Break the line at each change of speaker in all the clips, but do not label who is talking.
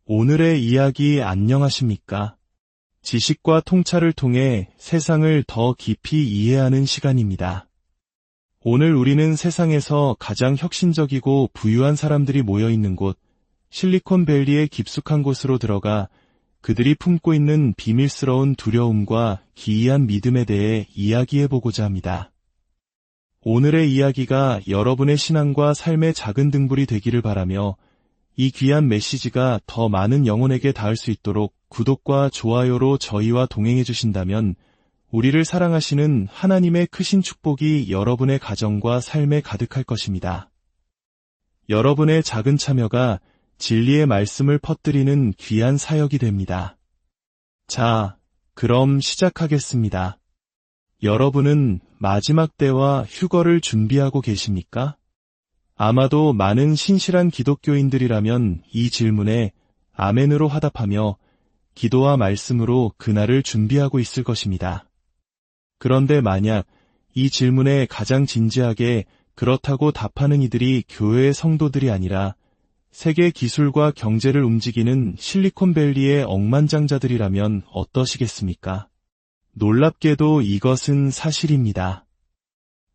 오늘의 이야기 안녕하십니까? 지식과 통찰을 통해 세상을 더 깊이 이해하는 시간입니다. 오늘 우리는 세상에서 가장 혁신적이고 부유한 사람들이 모여 있는 곳, 실리콘밸리의 깊숙한 곳으로 들어가 그들이 품고 있는 비밀스러운 두려움과 기이한 믿음에 대해 이야기해보고자 합니다. 오늘의 이야기가 여러분의 신앙과 삶의 작은 등불이 되기를 바라며 이 귀한 메시지가 더 많은 영혼에게 닿을 수 있도록 구독과 좋아요로 저희와 동행해 주신다면 우리를 사랑하시는 하나님의 크신 축복이 여러분의 가정과 삶에 가득할 것입니다. 여러분의 작은 참여가 진리의 말씀을 퍼뜨리는 귀한 사역이 됩니다. 자, 그럼 시작하겠습니다. 여러분은 마지막 때와 휴거를 준비하고 계십니까? 아마도 많은 신실한 기독교인들이라면 이 질문에 아멘으로 화답하며 기도와 말씀으로 그날을 준비하고 있을 것입니다. 그런데 만약 이 질문에 가장 진지하게 그렇다고 답하는 이들이 교회의 성도들이 아니라 세계 기술과 경제를 움직이는 실리콘밸리의 억만장자들이라면 어떠시겠습니까? 놀랍게도 이것은 사실입니다.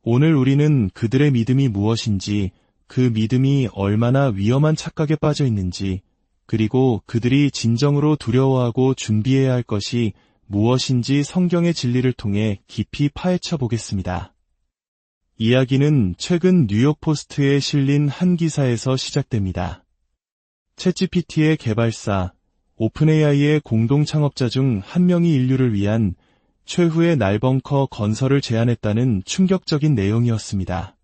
오늘 우리는 그들의 믿음이 무엇인지, 그 믿음이 얼마나 위험한 착각에 빠져 있는지, 그리고 그들이 진정으로 두려워하고 준비해야 할 것이 무엇인지 성경의 진리를 통해 깊이 파헤쳐 보겠습니다. 이야기는 최근 뉴욕포스트에 실린 한 기사에서 시작됩니다. 챗GPT의 개발사, 오픈AI의 공동 창업자 중 한 명이 인류를 위한 최후의 날벙커 건설을 제안했다는 충격적인 내용이었습니다.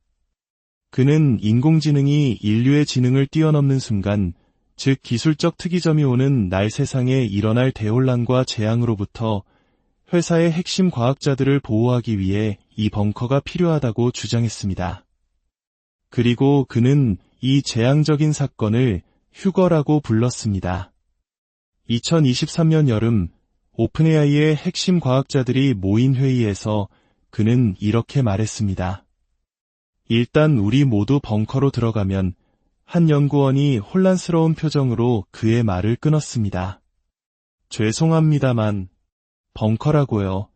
그는 인공지능이 인류의 지능을 뛰어넘는 순간, 즉 기술적 특이점이 오는 날 세상에 일어날 대혼란과 재앙으로부터 회사의 핵심 과학자들을 보호하기 위해 이 벙커가 필요하다고 주장했습니다. 그리고 그는 이 재앙적인 사건을 휴거라고 불렀습니다. 2023년 여름 오픈AI의 핵심 과학자들이 모인 회의에서 그는 이렇게 말했습니다. 일단 우리 모두 벙커로 들어가면 한 연구원이 혼란스러운 표정으로 그의 말을 끊었습니다. 죄송합니다만 벙커라고요.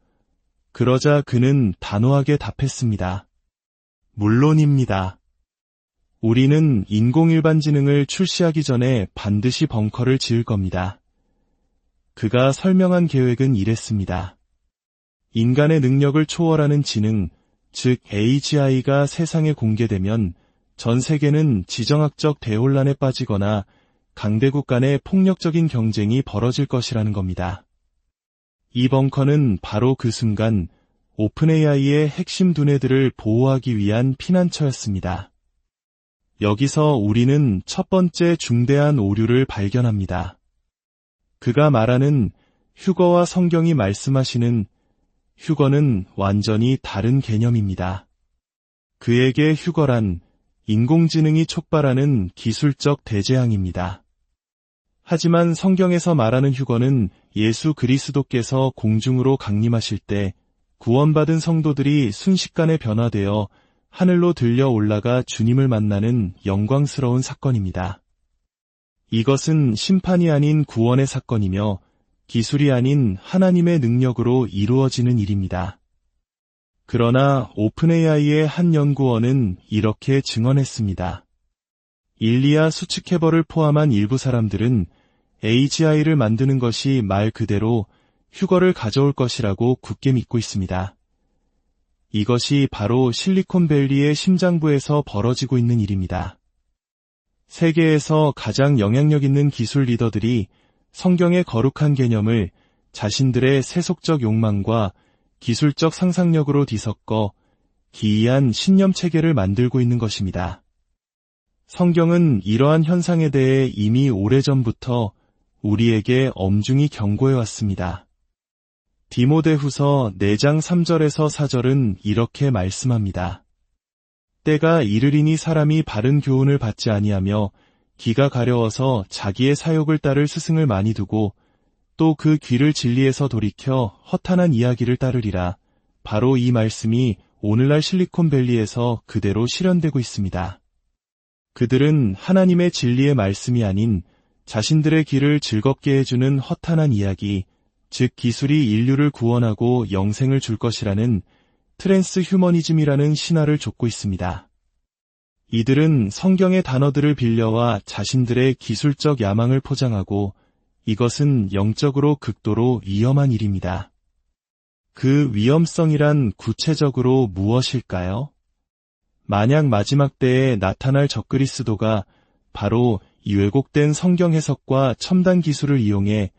그러자 그는 단호하게 답했습니다. 물론입니다. 우리는 인공일반지능을 출시하기 전에 반드시 벙커를 지을 겁니다. 그가 설명한 계획은 이랬습니다. 인간의 능력을 초월하는 지능, 즉 AGI가 세상에 공개되면 전 세계는 지정학적 대혼란에 빠지거나 강대국 간의 폭력적인 경쟁이 벌어질 것이라는 겁니다. 이 벙커는 바로 그 순간 오픈AI의 핵심 두뇌들을 보호하기 위한 피난처였습니다. 여기서 우리는 첫 번째 중대한 오류를 발견합니다. 그가 말하는 휴거와 성경이 말씀하시는 휴거는 완전히 다른 개념입니다. 그에게 휴거란 인공지능이 촉발하는 기술적 대재앙입니다. 하지만 성경에서 말하는 휴거는 예수 그리스도께서 공중으로 강림하실 때 구원받은 성도들이 순식간에 변화되어 하늘로 들려 올라가 주님을 만나는 영광스러운 사건입니다. 이것은 심판이 아닌 구원의 사건이며 기술이 아닌 하나님의 능력으로 이루어지는 일입니다. 그러나 오픈AI의 한 연구원은 이렇게 증언했습니다. 일리아 수츠케버를 포함한 일부 사람들은 AGI를 만드는 것이 말 그대로 휴거를 가져올 것이라고 굳게 믿고 있습니다. 이것이 바로 실리콘밸리의 심장부에서 벌어지고 있는 일입니다. 세계에서 가장 영향력 있는 기술 리더들이 성경의 거룩한 개념을 자신들의 세속적 욕망과 기술적 상상력으로 뒤섞어 기이한 신념 체계를 만들고 있는 것입니다. 성경은 이러한 현상에 대해 이미 오래전부터 우리에게 엄중히 경고해왔습니다. 디모데후서 4장 3절에서 4절은 이렇게 말씀합니다. 때가 이르리니 사람이 바른 교훈을 받지 아니하며 귀가 가려워서 자기의 사욕을 따를 스승을 많이 두고 또 그 귀를 진리에서 돌이켜 허탄한 이야기를 따르리라. 바로 이 말씀이 오늘날 실리콘밸리에서 그대로 실현되고 있습니다. 그들은 하나님의 진리의 말씀이 아닌 자신들의 길을 즐겁게 해주는 허탄한 이야기, 즉 기술이 인류를 구원하고 영생을 줄 것이라는 트랜스 휴머니즘이라는 신화를 좇고 있습니다. 이들은 성경의 단어들을 빌려와 자신들의 기술적 야망을 포장하고 이것은 영적으로 극도로 위험한 일입니다. 그 위험성이란 구체적으로 무엇일까요? 만약 마지막 때에 나타날 적그리스도가 바로 이 왜곡된 성경 해석과 첨단 기술을 이용해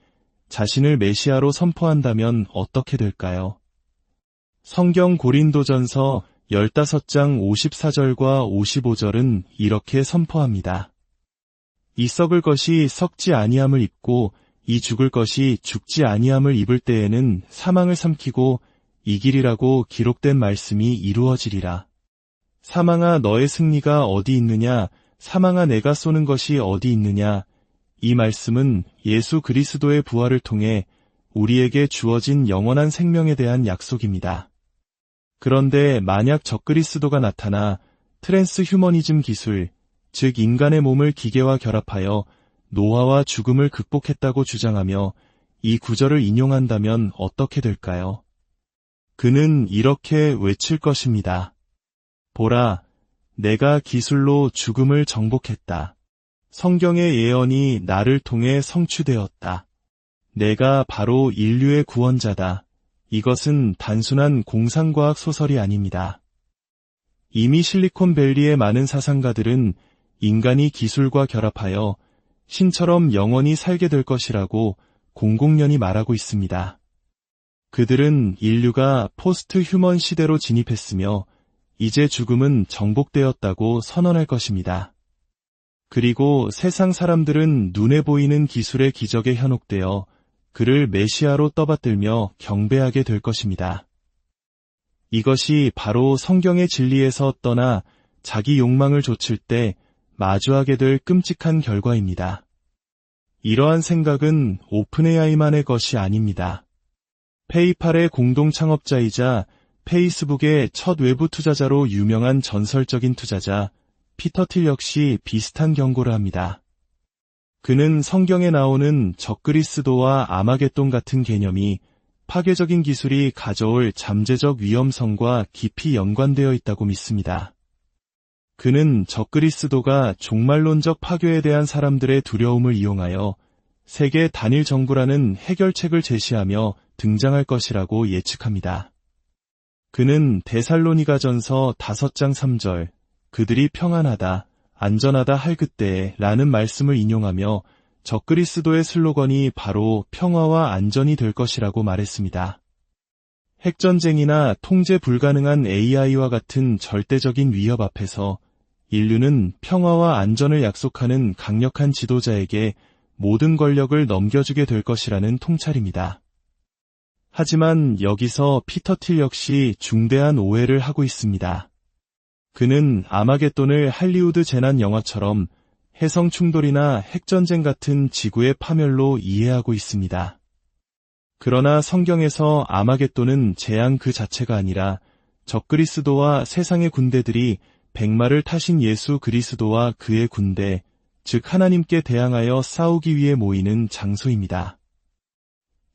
자신을 메시아로 선포한다면 어떻게 될까요? 성경 고린도전서 15장 54절과 55절은 이렇게 선포합니다. 이 썩을 것이 썩지 아니함을 입고 이 죽을 것이 죽지 아니함을 입을 때에는 사망을 삼키고 이기리라고 기록된 말씀이 이루어지리라. 사망아 너의 승리가 어디 있느냐, 사망아 내가 쏘는 것이 어디 있느냐. 이 말씀은 예수 그리스도의 부활을 통해 우리에게 주어진 영원한 생명에 대한 약속입니다. 그런데 만약 적그리스도가 나타나 트랜스 휴머니즘 기술, 즉 인간의 몸을 기계와 결합하여 노화와 죽음을 극복했다고 주장하며 이 구절을 인용한다면 어떻게 될까요? 그는 이렇게 외칠 것입니다. 보라, 내가 기술로 죽음을 정복했다. 성경의 예언이 나를 통해 성취되었다. 내가 바로 인류의 구원자다. 이것은 단순한 공상과학 소설이 아닙니다. 이미 실리콘밸리의 많은 사상가들은 인간이 기술과 결합하여 신처럼 영원히 살게 될 것이라고 공공연히 말하고 있습니다. 그들은 인류가 포스트 휴먼 시대로 진입했으며 이제 죽음은 정복되었다고 선언할 것입니다. 그리고 세상 사람들은 눈에 보이는 기술의 기적에 현혹되어 그를 메시아로 떠받들며 경배하게 될 것입니다. 이것이 바로 성경의 진리에서 떠나 자기 욕망을 좇을 때 마주하게 될 끔찍한 결과입니다. 이러한 생각은 오픈AI만의 것이 아닙니다. 페이팔의 공동 창업자이자 페이스북의 첫 외부 투자자로 유명한 전설적인 투자자 피터 틸 역시 비슷한 경고를 합니다. 그는 성경에 나오는 적그리스도와 아마겟돈 같은 개념이 파괴적인 기술이 가져올 잠재적 위험성과 깊이 연관되어 있다고 믿습니다. 그는 적그리스도가 종말론적 파괴에 대한 사람들의 두려움을 이용하여 세계 단일 정부라는 해결책을 제시하며 등장할 것이라고 예측합니다. 그는 데살로니가전서 5장 3절, 그들이 평안하다, 안전하다 할 그때에 라는 말씀을 인용하며 적그리스도의 슬로건이 바로 평화와 안전이 될 것이라고 말했습니다. 핵전쟁이나 통제 불가능한 AI와 같은 절대적인 위협 앞에서 인류는 평화와 안전을 약속하는 강력한 지도자에게 모든 권력을 넘겨주게 될 것이라는 통찰입니다. 하지만 여기서 피터 틸 역시 중대한 오해를 하고 있습니다. 그는 아마겟돈을 할리우드 재난 영화처럼 해성 충돌이나 핵전쟁 같은 지구의 파멸로 이해하고 있습니다. 그러나 성경에서 아마겟돈은 재앙 그 자체가 아니라 적그리스도와 세상의 군대들이 백마를 타신 예수 그리스도와 그의 군대, 즉 하나님께 대항하여 싸우기 위해 모이는 장소입니다.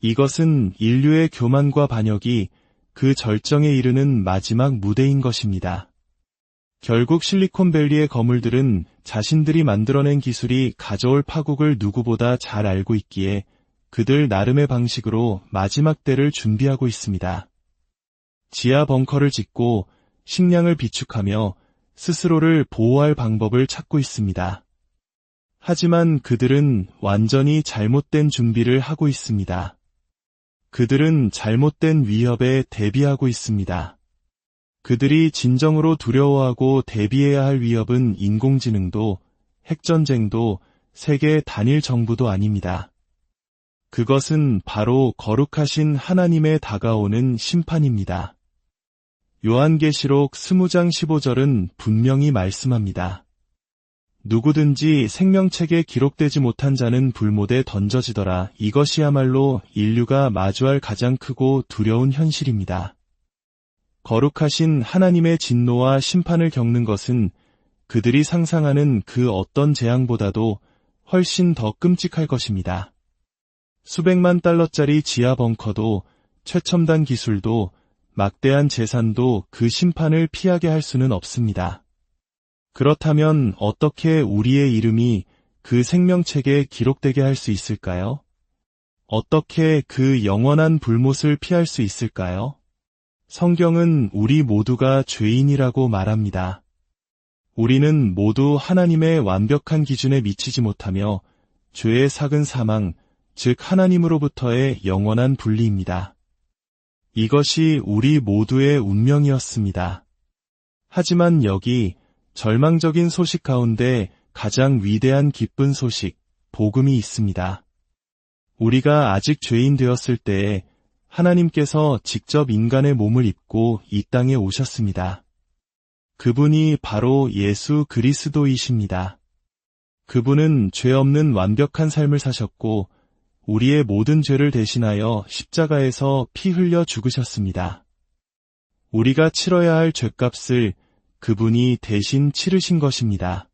이것은 인류의 교만과 반역이 그 절정에 이르는 마지막 무대인 것입니다. 결국 실리콘밸리의 거물들은 자신들이 만들어낸 기술이 가져올 파국을 누구보다 잘 알고 있기에 그들 나름의 방식으로 마지막 때를 준비하고 있습니다. 지하 벙커를 짓고 식량을 비축하며 스스로를 보호할 방법을 찾고 있습니다. 하지만 그들은 완전히 잘못된 준비를 하고 있습니다. 그들은 잘못된 위협에 대비하고 있습니다. 그들이 진정으로 두려워하고 대비해야 할 위협은 인공지능도, 핵전쟁도, 세계 단일 정부도 아닙니다. 그것은 바로 거룩하신 하나님의 다가오는 심판입니다. 요한계시록 20장 15절은 분명히 말씀합니다. 누구든지 생명책에 기록되지 못한 자는 불못에 던져지더라. 이것이야말로 인류가 마주할 가장 크고 두려운 현실입니다. 거룩하신 하나님의 진노와 심판을 겪는 것은 그들이 상상하는 그 어떤 재앙보다도 훨씬 더 끔찍할 것입니다. 수백만 달러짜리 지하 벙커도 최첨단 기술도 막대한 재산도 그 심판을 피하게 할 수는 없습니다. 그렇다면 어떻게 우리의 이름이 그 생명책에 기록되게 할 수 있을까요? 어떻게 그 영원한 불못을 피할 수 있을까요? 성경은 우리 모두가 죄인이라고 말합니다. 우리는 모두 하나님의 완벽한 기준에 미치지 못하며 죄의 삭은 사망, 즉 하나님으로부터의 영원한 분리입니다. 이것이 우리 모두의 운명이었습니다. 하지만 여기 절망적인 소식 가운데 가장 위대한 기쁜 소식, 복음이 있습니다. 우리가 아직 죄인 되었을 때에 하나님께서 직접 인간의 몸을 입고 이 땅에 오셨습니다. 그분이 바로 예수 그리스도이십니다. 그분은 죄 없는 완벽한 삶을 사셨고 우리의 모든 죄를 대신하여 십자가에서 피 흘려 죽으셨습니다. 우리가 치러야 할 죄값을 그분이 대신 치르신 것입니다.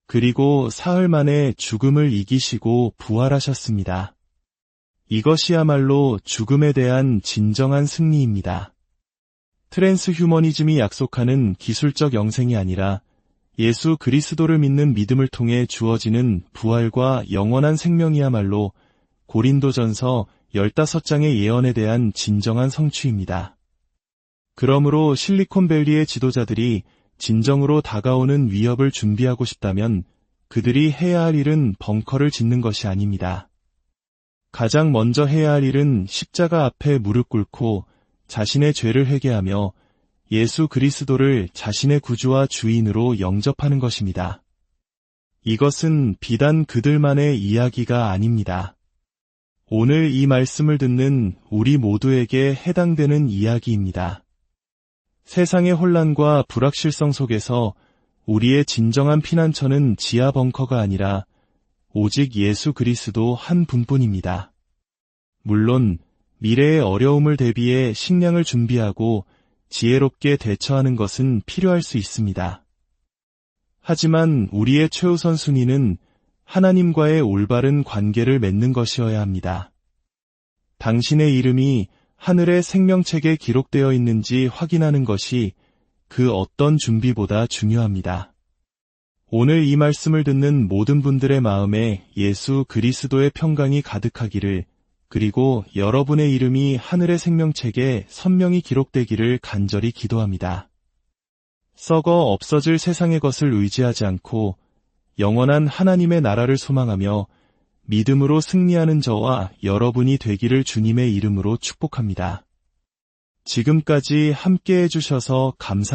그리고 사흘 만에 죽음을 이기시고 부활하셨습니다. 이것이야말로 죽음에 대한 진정한 승리입니다. 트랜스휴머니즘이 약속하는 기술적 영생이 아니라 예수 그리스도를 믿는 믿음을 통해 주어지는 부활과 영원한 생명이야말로 고린도전서 15장의 예언에 대한 진정한 성취입니다. 그러므로 실리콘밸리의 지도자들이 진정으로 다가오는 위협을 준비하고 싶다면 그들이 해야 할 일은 벙커를 짓는 것이 아닙니다. 가장 먼저 해야 할 일은 십자가 앞에 무릎 꿇고 자신의 죄를 회개하며 예수 그리스도를 자신의 구주와 주인으로 영접하는 것입니다. 이것은 비단 그들만의 이야기가 아닙니다. 오늘 이 말씀을 듣는 우리 모두에게 해당되는 이야기입니다. 세상의 혼란과 불확실성 속에서 우리의 진정한 피난처는 지하 벙커가 아니라 오직 예수 그리스도 한 분뿐입니다. 물론 미래의 어려움을 대비해 식량을 준비하고 지혜롭게 대처하는 것은 필요할 수 있습니다. 하지만 우리의 최우선 순위는 하나님과의 올바른 관계를 맺는 것이어야 합니다. 당신의 이름이 하늘의 생명책에 기록되어 있는지 확인하는 것이 그 어떤 준비보다 중요합니다. 오늘 이 말씀을 듣는 모든 분들의 마음에 예수 그리스도의 평강이 가득하기를, 그리고 여러분의 이름이 하늘의 생명책에 선명히 기록되기를 간절히 기도합니다. 썩어 없어질 세상의 것을 의지하지 않고 영원한 하나님의 나라를 소망하며 믿음으로 승리하는 저와 여러분이 되기를 주님의 이름으로 축복합니다. 지금까지 함께 해주셔서 감사합니다.